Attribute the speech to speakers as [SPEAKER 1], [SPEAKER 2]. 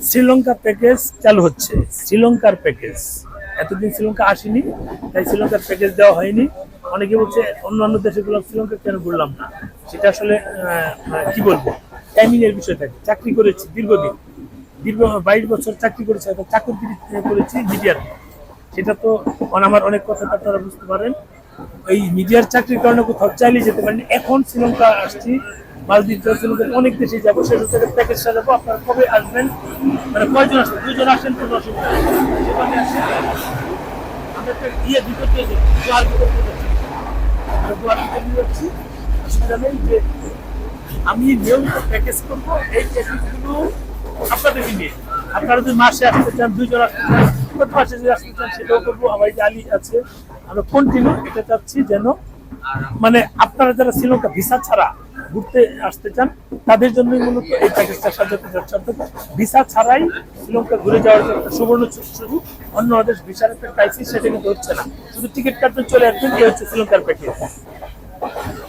[SPEAKER 1] Sri Lanka package চালু হচ্ছে। শ্রীলঙ্কার প্যাকেজ, এতদিন শ্রীলঙ্কা আসেনি, তাই শ্রীলঙ্কার প্যাকেজ দেওয়া হয়নি। অনেকে বলছে অন্যান্য দেশগুলো শ্রীলঙ্কা কেন বললাম না, সেটা আসলে কি বলবো, টাইমিং এর বিষয় থাকে। চাকরি করেছি দীর্ঘদিন, দীর্ঘ 22 বছর চাকরি করেছি, চাকরি করেছি মিডিয়ার, সেটা তো আমার অনেক কথা আপনারা বুঝতে পারেন। এই মিডিয়ার চাকরির কারণে কোথাও চাইলে যেতে পারেন। এখন শ্রীলঙ্কা আসছি, মালদ্বীপ শ্রীলঙ্কা অনেক দেশে যাবো, সেটা থেকে প্যাকেজ সাজাবো। আপনারা কবে আসবেন, মানে কয়জন আসবেন? 2 জন আসেন, কোনো অসুবিধা নেই। সেখানে আসেন, আমরা একটা ভিতর দিয়ে গোয়ার ভিতর দিয়ে যাচ্ছি, গোয়ার ভিতর দিয়ে যাচ্ছি, অসুবিধা নেই। যে আমি নিয়মিত প্যাকেজ করবো, এই প্যাকেজগুলো আপনাদেরকে নিয়ে। আপনারা যদি মাসে আসতে চান, 2 জন আসতে চান, প্রতি মাসে যদি আসতে চান, সেটাও করবো। আমার যে আলী আছে, আমরা কন্টিনিউ এটা চাচ্ছি যেন, মানে আপনারা যারা শ্রীলঙ্কা ভিসা ছাড়া ঘুরতে আসতে চান, তাদের জন্যই মূলত এই প্যাকেজটা সাজাতে যাচ্ছে। অর্থাৎ ভিসা ছাড়াই শ্রীলঙ্কা ঘুরে যাওয়ার জন্য একটা সুবর্ণ সুযোগ। অন্য দেশ ভিসার একটা ক্রাইসিস, সেটা কিন্তু হচ্ছে না, শুধু টিকিট কাটতে চলে আসবেন। এই হচ্ছে শ্রীলঙ্কার প্যাকেজ।